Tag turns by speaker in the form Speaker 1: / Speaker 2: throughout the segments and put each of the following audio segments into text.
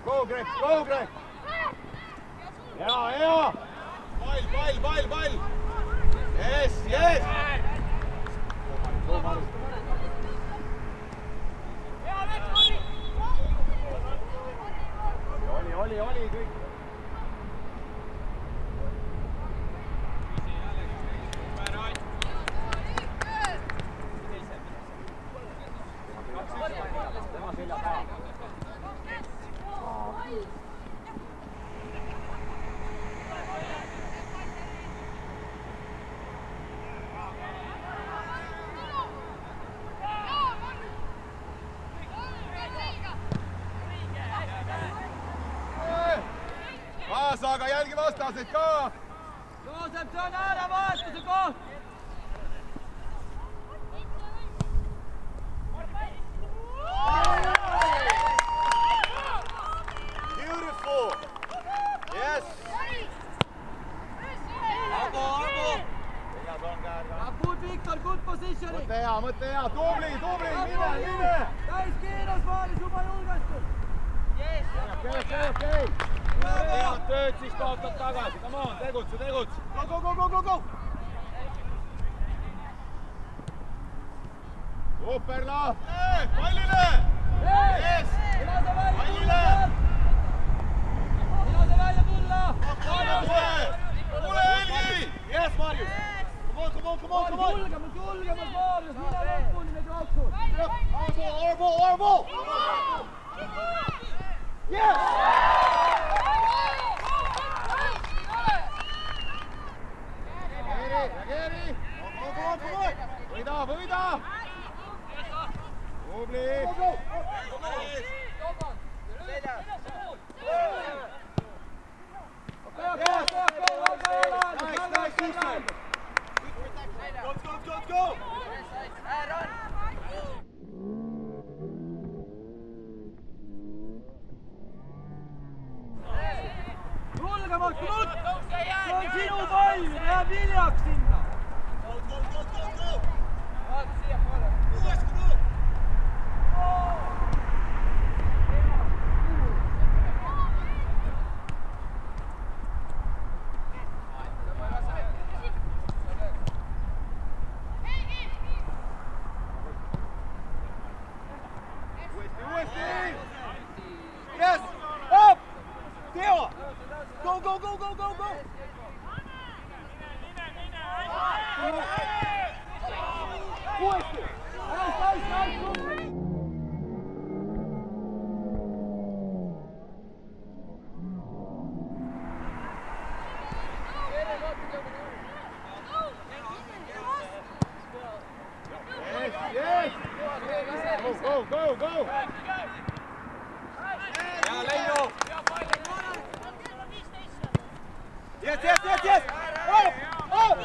Speaker 1: Go, Greg! Go, Greg! Hea! Pall! Yes! Oli kõik. Tema selja taha. Aga jälgi vastaseid ka!
Speaker 2: Joosep, see on ääravahetuse koht!
Speaker 1: Beautiful! Yes!
Speaker 2: Arvo! Good Victor, good positioning!
Speaker 1: Mõtle hea! Tubli! Mine!
Speaker 2: Täis kiirus maalis, juba julgestud!
Speaker 1: Okei! Head tööd, siis kaotad tagasi. Come on, tegutse! Go! Superla! Pallile! Yes!
Speaker 2: Ei lase välja tulla!
Speaker 1: Tule Helgi! Yes, Marius! Come on!
Speaker 2: Julgemas Marius, mine lõpuni need jooksud!
Speaker 1: Our ball! Yes! Reageeri! Come on! Võida! Tubli! Let's go!
Speaker 2: Julgemalt, Knut! See on sinu pall, läheb hiljaks sinna! Vaata siia poole! Uuesti, Knut!
Speaker 1: Uuesti! Yes! Up! Teo! Go! Uuesti! Yes! Go! Ja, Leino! Yes! Up!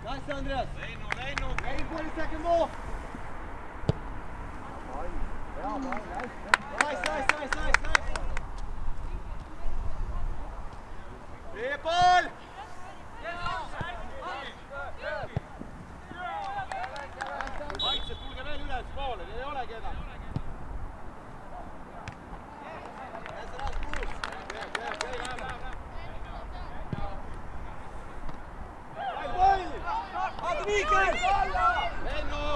Speaker 1: Nice, Andreas! Leino! 40 second more! Nice! Pall! Vaikselt, tulge veel üles poole, ei olegi enam. Aadu Miikel! Lennu!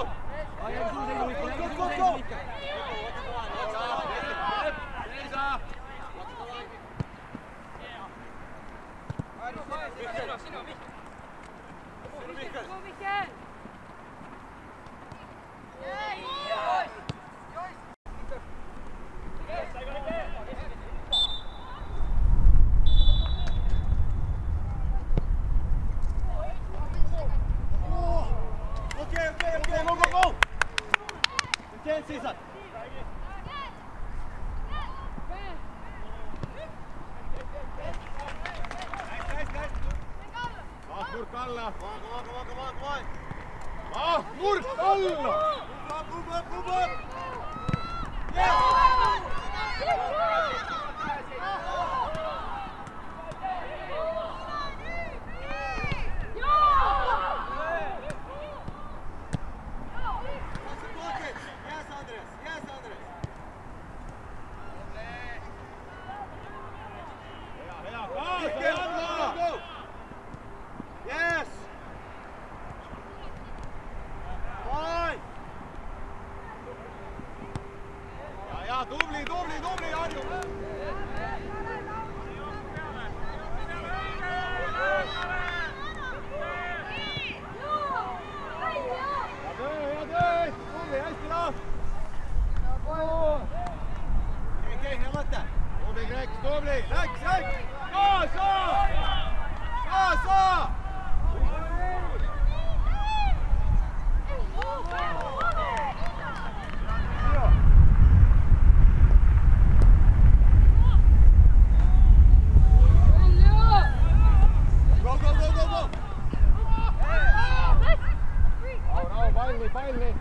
Speaker 1: Go! Liisa! Sinu, Mihkel! alla. Ah, nurk alla!
Speaker 3: Yes! Fine!
Speaker 1: Ja, tubli, Harju! Hea töö! Tubli, hästi laas!
Speaker 3: Okei, hea mõte!
Speaker 1: Tubli, Kreeks, tubli! Läks! Kaasa! Kaasa! Go! Rahu, palli! Palli!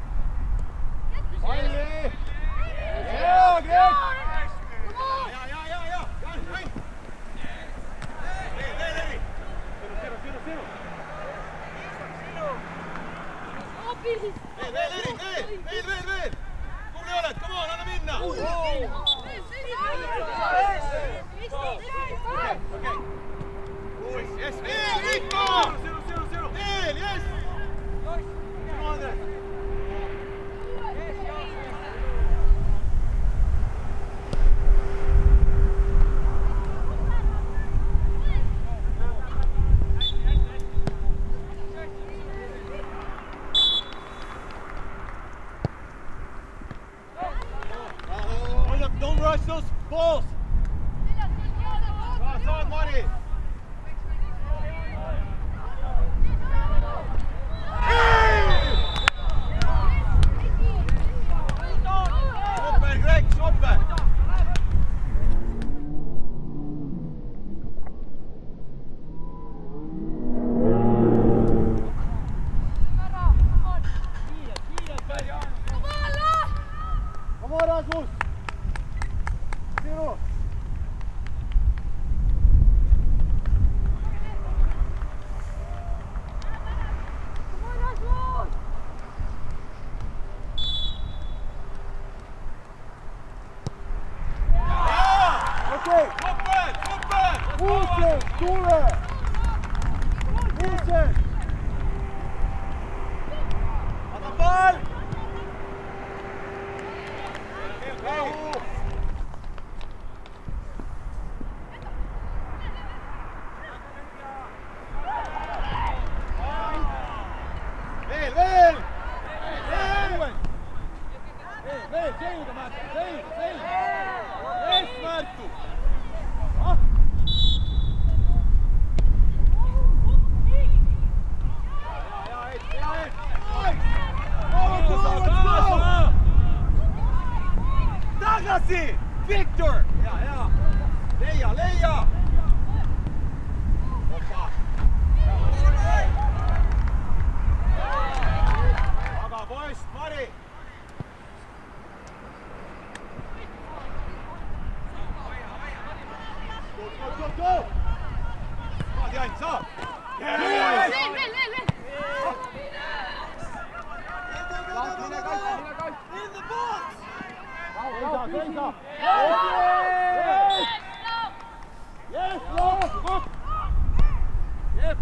Speaker 1: Hea, Kreek! Veel! Tubli oled, come on, anna minna! Yes, veel, Riiko! Veel, yes! Sinu, Andres!
Speaker 3: Don't rush those balls!
Speaker 1: Saad, Mari! Super, Greg, super! Come on, Rasmus! Sinu!
Speaker 3: Okei!
Speaker 1: Super!
Speaker 3: Kuusen! Tule! Kuusen! Anna pall! Rahu!
Speaker 1: Veel! Selga, Märtu! Selga! Yes, Märtu! Ah!
Speaker 3: Tagasi! Victor!
Speaker 1: Leia! Opa! Aga poiss, Mari! Go! Saad, Jan, saad!
Speaker 3: In the box!
Speaker 1: Seisa! Yes, Look! Jep!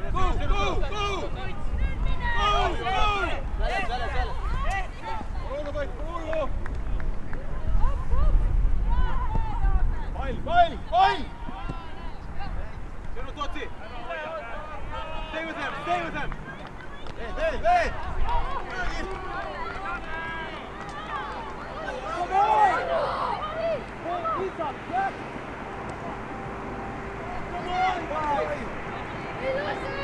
Speaker 1: Go! Kuulu, poiss, kuulu! Pall!
Speaker 3: Sinu, Totsi! Stay with him!
Speaker 1: Veel!
Speaker 2: Come on! Isa, yes!
Speaker 3: Come on, guys!